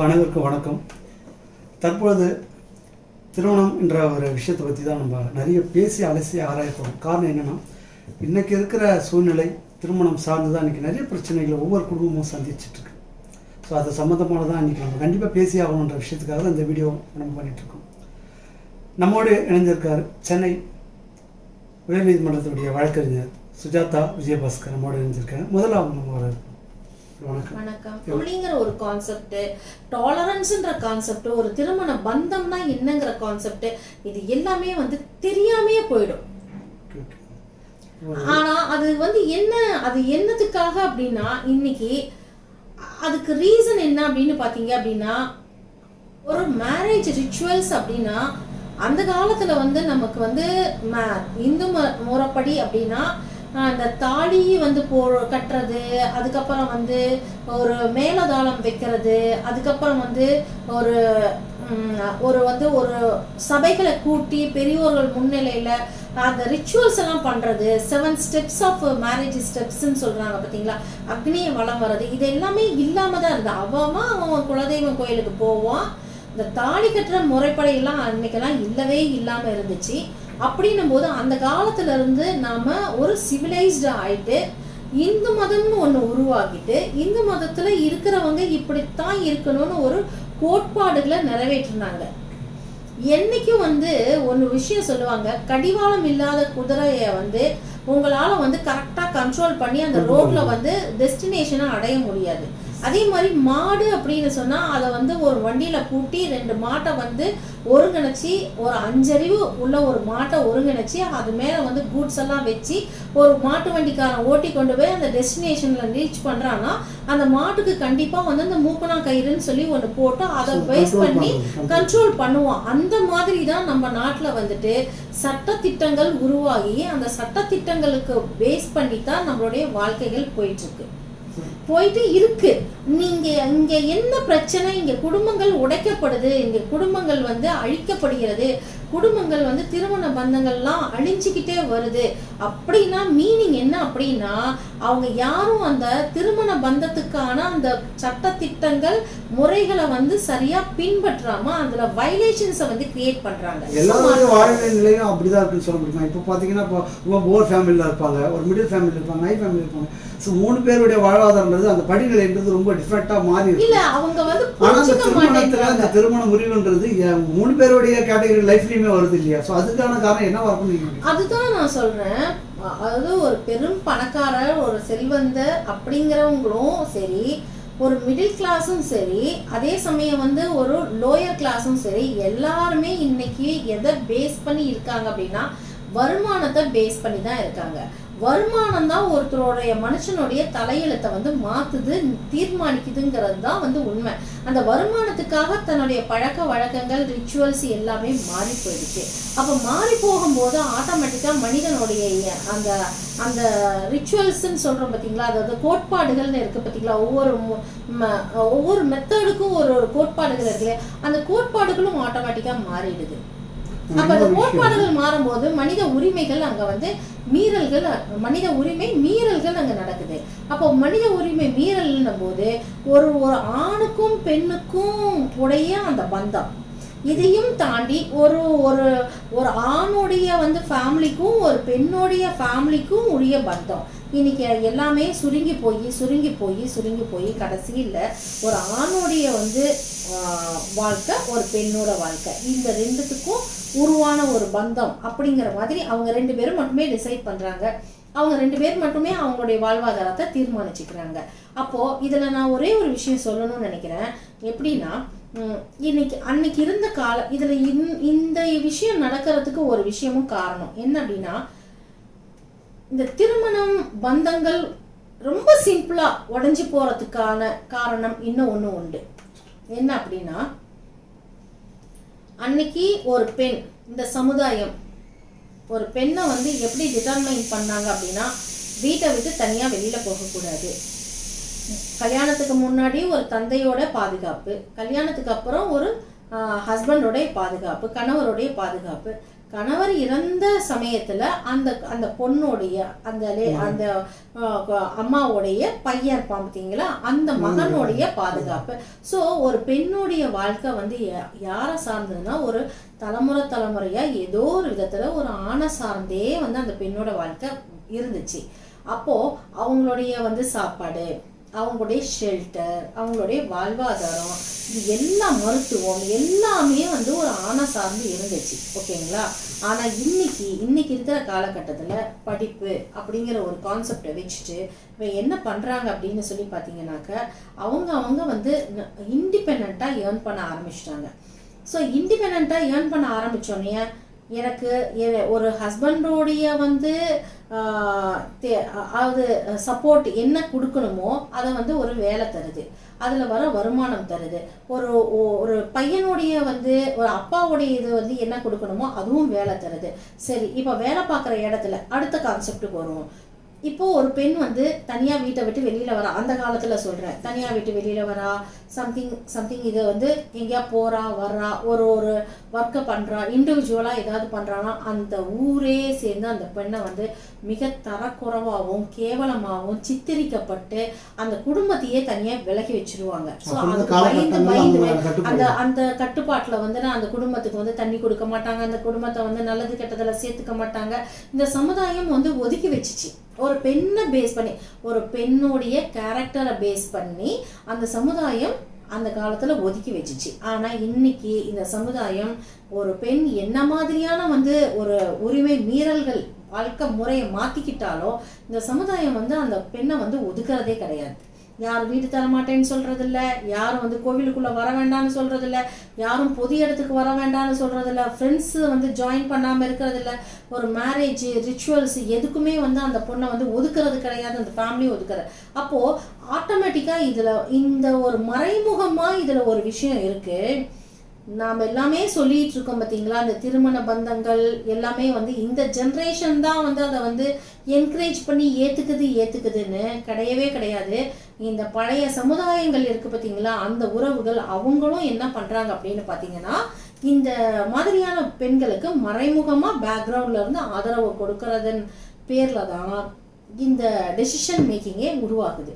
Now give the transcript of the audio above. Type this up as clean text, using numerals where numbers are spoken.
அனைவருக்கும் வணக்கம். தற்பொழுது திருமணம் என்ற ஒரு விஷயத்தை பற்றி தான் நம்ம நிறைய பேசி அலசி ஆராயப்போம். காரணம் என்னென்னா, இன்றைக்கி இருக்கிற சூழ்நிலை திருமணம் சார்ந்து தான் இன்றைக்கி நிறைய பிரச்சனைகளை ஒவ்வொரு குடும்பமும் சந்திச்சிட்ருக்கு. ஸோ அது சம்மந்தமானதான் இன்றைக்கி நம்ம கண்டிப்பாக பேசி ஆகணுன்ற விஷயத்துக்காக தான் இந்த வீடியோ நம்ம பண்ணிகிட்ருக்கோம். நம்மோடு இணைந்திருக்கார் சென்னை உயர்நீதிமன்றத்துடைய வழக்கறிஞர் சுஜாதா விஜயபாஸ்கர் நம்மோடு இணைஞ்சிருக்காரு. முதல்ல அவங்க நம்ம வணக்கம். அப்படிங்கிற ஒரு கான்செப்ட், டாலரன்ஸ்ன்ற கான்செப்ட், ஒரு திருமண பந்தம்னா என்னங்கிற கான்செப்ட், இது எல்லாமே தெரியாமையே போயிடும். ஆனா அது என்ன, அது என்னத்துக்காக அப்படின்னா, இன்னைக்கு அதுக்கு ரீசன் என்ன அப்படின்னு பாத்தீங்க அப்படின்னா, ஒரு மேரேஜ் ரிச்சுவல்ஸ் அப்படின்னா அந்த காலத்துல நமக்கு இந்து முறைப்படி அப்படின்னா அந்த தாலி கட்டுறது, அதுக்கப்புறம் ஒரு மேலதாளம் வைக்கிறது, அதுக்கப்புறம் ஒரு ஒரு ஒரு சபைகளை கூட்டி பெரியோர்கள் முன்னிலையில அந்த ரிச்சுவல்ஸ் எல்லாம் பண்றது, 7 ஸ்டெப்ஸ் ஆஃப் மேரேஜ் ஸ்டெப்ஸ்ன்னு சொல்றாங்க பாத்தீங்களா, அக்னிய வலம் வர்றது, இது எல்லாமே இல்லாம தான் இருந்தது. அவன் குலதெய்வம் கோயிலுக்கு போவான். இந்த தாலி கட்டுற முறைப்படையெல்லாம் அன்னைக்கெல்லாம் இல்லவே இல்லாம இருந்துச்சு. அப்படின்னும் போது அந்த காலத்துல இருந்து நாம ஒரு சிவிலைஸ்டு ஆயிட்டு இந்து மதம்னு ஒண்ணு உருவாக்கிட்டு, இந்து மதத்துல இருக்கிறவங்க இப்படித்தான் இருக்கணும்னு ஒரு கோட்பாடுகளை நிறைவேற்றினாங்க. என்னைக்கும் ஒன்னு விஷயம் சொல்லுவாங்க, கடிவாளம் இல்லாத குதிரைய உங்களால கரெக்டா கண்ட்ரோல் பண்ணி அந்த ரோட்ல டெஸ்டினேஷனை அடைய முடியாது. அதே மாதிரி மாடு அப்படின்னு சொன்னா அதை ஒரு வண்டியில பூட்டி 2 மாட்டை ஒருங்கிணைச்சி, ஒரு 5 அறிவு உள்ள ஒரு மாட்டை ஒருங்கிணைச்சி அது மேல கூட்ஸ் எல்லாம் வச்சு ஒரு மாட்டு வண்டிக்காரன் ஓட்டி கொண்டு போய் அந்த டெஸ்டினேஷன்ல ரீச் பண்றான்னா, அந்த மாட்டுக்கு கண்டிப்பா அந்த மூக்கணா கயிறுன்னு சொல்லி ஒண்ணு போட்டு அதை பேஸ் பண்ணி கண்ட்ரோல் பண்ணுவோம். அந்த மாதிரி தான் நம்ம நாட்டுல சட்ட திட்டங்கள் உருவாகி அந்த சட்ட திட்டங்களுக்கு பேஸ் பண்ணி தான் நம்மளுடைய வாழ்க்கைகள் போயிட்டு இருக்கு. நீங்க இங்க என்ன பிரச்சனை, இங்க குடும்பங்கள் உடைக்கப்படுது, இங்க குடும்பங்கள் அழிக்கப்படுகிறது, குடும்பங்கள் திருமண பந்தங்கள்லாம் அழிஞ்சுக்கிட்டே வருது அப்படின்னா மீனிங் என்ன அப்படின்னா, அவங்க யாரும் அந்த திருமண பந்தத்துக்கான அந்த சட்ட திட்டங்கள் முறைகளை சரியா பின்பற்றாம அதுல வயலேஷன்ஸை கிரியேட் பண்றாங்க. எல்லாரும் வாழ்க்கை நிலையும் அப்படிதான் இருக்குன்னு சொல்ல முடியுமா? இப்போ பாத்தீங்கன்னா, இப்போ ஓவர் ஃபேமிலியில இருப்பாங்க, ஒரு மிடில் ஃபேமிலி இருப்பாங்க, ஹை ஃபேமிலி இருப்பாங்க. ஸோ 3 பேருடைய வாழ்வாதாரம்ன்றது அந்த படிநிலைன்றது ரொம்ப டிஃப்ரெண்டா மாறி இருக்கு. இல்ல அவங்க அந்த திருமண முறிவுன்றது 3 பேருடைய கேட்டகரி லைஃப்லயுமே வருது இல்லையா? ஸோ அதுக்கான காரணம் என்ன இருக்கும்? அதுதான் நான் சொல்றேன். அதாவது ஒரு பெரும் பணக்காரர், ஒரு செல்வந்தர் அப்படிங்கிறவங்களும் சரி, ஒரு மிடில் கிளாஸும் சரி, அதே சமயம் ஒரு லோயர் கிளாஸும் சரி, எல்லாருமே இன்னைக்கு எதை பேஸ் பண்ணி இருக்காங்க அப்படின்னா வருமானத்தை பேஸ் பண்ணி தான் இருக்காங்க. வருமானம் தான் ஒருத்தருடைய மனுஷனுடைய தலையெழுத்தை மாத்துது, தீர்மானிக்குதுங்கிறது தான் உண்மை. அந்த வருமானத்துக்காக தன்னுடைய பழக்க வழக்கங்கள், ரிச்சுவல்ஸ் எல்லாமே மாறி போயிடுச்சு. அப்ப மாறி போகும்போது ஆட்டோமேட்டிக்கா மனிதனுடைய அந்த அந்த ரிச்சுவல்ஸ்ன்னு சொல்றோம் பாத்தீங்களா, அதாவது கோட்பாடுகள்னு இருக்கு பாத்தீங்களா, ஒவ்வொரு மெத்தடுக்கும் ஒரு கோட்பாடுகள் இருக்கு. அந்த கோட்பாடுகளும் ஆட்டோமேட்டிக்கா மாறிடுது. அப்ப அந்த கோட்பாடுகள் மாறும்போது மனித உரிமைகள் அங்க மீறல்கள், மனித உரிமை மீறல்கள் அங்க நடக்குது. அப்போ மனித உரிமை மீறல்னும் போது ஒரு ஆணுக்கும் பெண்ணுக்கும் உடைய அந்த பந்தம், இதையும் தாண்டி ஒரு ஒரு ஒரு ஆணுடைய ஃபேமிலிக்கும் ஒரு பெண்ணுடைய ஃபேமிலிக்கும் உரிய பந்தம் இன்னைக்கு எல்லாமே சுருங்கி போய் கடைசியில் ஒரு ஆணுடைய வாழ்க்கை, ஒரு பெண்ணோட வாழ்க்கை, இந்த 2த்துக்கும் உருவான ஒரு பந்தம் அப்படிங்கிற மாதிரி அவங்க 2 பேரும் மட்டுமே டிசைட் பண்றாங்க. அவங்க 2 பேர் மட்டுமே அவங்களுடைய வாழ்வாதாரத்தை தீர்மானிச்சுக்கிறாங்க. அப்போ இதுல நான் ஒரே ஒரு விஷயம் சொல்லணும்னு நினைக்கிறேன். எப்படின்னா, அன்னைக்கு இருந்த காலம், இதுல இந்த விஷயம் நடக்கிறதுக்கு ஒரு விஷயமும் காரணம் என்ன அப்படின்னா, இந்த திருமணம் பந்தங்கள் ரொம்ப சிம்பிளா உடைஞ்சு போறதுக்கான காரணம் இன்னும் ஒண்ணு உண்டு. என்ன அப்படின்னா, அன்னைக்கு ஒரு பெண், இந்த சமுதாயம் ஒரு பெண்ணை எப்படி டிட்டர்மைன் பண்ணாங்க அப்படின்னா, வீட்டை விட்டு தனியா வெளியில போகக்கூடாது, கல்யாணத்துக்கு முன்னாடி ஒரு தந்தையோட பாதுகாப்பு, கல்யாணத்துக்கு அப்புறம் ஒரு ஹஸ்பண்டோடைய பாதுகாப்பு, கணவருடைய பாதுகாப்பு, கணவர் இறந்த சமயத்துல அந்த அந்த பொண்ணுடைய அந்த அம்மாவுடைய பையன் இருப்பான் பார்த்தீங்களா, அந்த மகனுடைய பாதுகாப்பு. ஸோ ஒரு பெண்ணுடைய வாழ்க்கை வந்து யாரை சார்ந்ததுன்னா ஒரு தலைமுறையா ஏதோ ஒரு விதத்துல ஒரு ஆணை சார்ந்தே வந்து அந்த பெண்ணோட வாழ்க்கை இருந்துச்சு. அப்போ அவங்களுடைய வந்து சாப்பாடு, அவங்களுடைய ஷெல்டர், அவங்களுடைய வாழ்வாதாரம், இது எல்லா மருத்துவம் எல்லாமே வந்து ஒரு ஆணை சார்ந்து இருந்துச்சு. ஓகேங்களா? ஆனா இன்னைக்கு இருக்கிற காலகட்டத்துல படிப்பு அப்படிங்கிற ஒரு கான்செப்டை வச்சுட்டு இவன் என்ன பண்றாங்க அப்படின்னு சொல்லி பாத்தீங்கன்னாக்க அவங்க வந்து இண்டிபெண்டா ஏர்ன் பண்ண ஆரம்பிச்சிட்டாங்க. ஸோ இண்டிபெண்டா ஏர்ன் பண்ண ஆரம்பிச்சோடனே எனக்கு ஒரு ஹஸ்பண்டோடைய வந்து அதாவது சப்போர்ட் என்ன கொடுக்கணுமோ அதை வந்து ஒரு வேலை தருது, அதில் வர வருமானம் தருது. ஒரு பையனுடைய வந்து ஒரு அப்பாவுடைய இது வந்து என்ன கொடுக்கணுமோ அதுவும் வேலை தருது. சரி, இப்போ வேலை பார்க்குற இடத்துல அடுத்த கான்செப்டுக்கு வருவோம். இப்போ ஒரு பெண் வந்து தனியாக வீட்டை விட்டு வெளியில் வரா, அந்த காலத்தில் சொல்கிறேன், தனியாக விட்டு வெளியில் வரா, சம்திங் இதை வந்து எங்கேயா போகிறா வர்றா, ஒரு ஒர்க்கை பண்ணுறா, இண்டிவிஜுவலாக ஏதாவது பண்ணுறான்னா அந்த ஊரே சேர்ந்து அந்த பெண்ணை வந்து மிக தரக்குறைவாகவும் கேவலமாகவும் சித்தரிக்கப்பட்டு அந்த குடும்பத்தையே தனியாக விலகி வச்சிருவாங்க. ஸோ அதுக்கு பயந்து அந்த கட்டுப்பாட்டில் வந்து அந்த குடும்பத்துக்கு வந்து தண்ணி கொடுக்க மாட்டாங்க, அந்த குடும்பத்தை வந்து நல்லது கெட்டதில் சேர்த்துக்க மாட்டாங்க. இந்த சமுதாயம் வந்து ஒதுக்கி வச்சிச்சு. ஒரு பெண்ணை பேஸ் பண்ணி, ஒரு பெண்ணுடைய கேரக்டரை பேஸ் பண்ணி அந்த சமுதாயம் அந்த காலத்துல ஒதுக்கி வச்சிச்சு. ஆனா இன்னைக்கு இந்த சமுதாயம் ஒரு பெண் என்ன மாதிரியான வந்து ஒரு உரிமை மீறல்கள் வாழ்க்கை முறையை மாத்திக்கிட்டாலோ இந்த சமுதாயம் வந்து அந்த பெண்ணை வந்து ஒதுக்குறதே கிடையாது. யாரும் வீடு தர மாட்டேன்னு சொல்றது இல்ல, யாரும் வந்து கோவிலுக்குள்ள வர வேண்டாம்னு சொல்றது இல்ல, யாரும் பொது இடத்துக்கு வர வேண்டாம்னு சொல்றது இல்ல, ஃப்ரெண்ட்ஸ் வந்து ஜாயின் பண்ணாம இருக்கிறது இல்ல, ஒரு மேரேஜ் ரிச்சுவல்ஸ் எதுக்குமே வந்து அந்த பொண்ணை வந்து ஒதுக்குறது கிடையாது, அந்த ஃபேமிலி ஒதுக்குறது. அப்போ ஆட்டோமேட்டிக்கா இதுல இந்த ஒரு மறைமுகமா இதுல ஒரு விஷயம் இருக்கு. நாம் எல்லாமே சொல்லிட்டு இருக்கோம் பார்த்தீங்களா, அந்த திருமண பந்தங்கள் எல்லாமே வந்து இந்த ஜென்ரேஷன் தான் வந்து அதை வந்து என்கரேஜ் பண்ணி ஏத்துக்குதுன்னு கிடையவே கிடையாது. இந்த பழைய சமுதாயங்கள் இருக்கு பார்த்தீங்களா, அந்த உறவுகள் அவங்களும் என்ன பண்றாங்க அப்படின்னு பார்த்தீங்கன்னா இந்த மாதிரியான பெண்களுக்கு மறைமுகமா பேக்ரவுண்ட்ல இருந்து ஆதரவு கொடுக்கறதன் பேர்ல தான் இந்த டெசிஷன் மேக்கிங்கே உருவாகுது.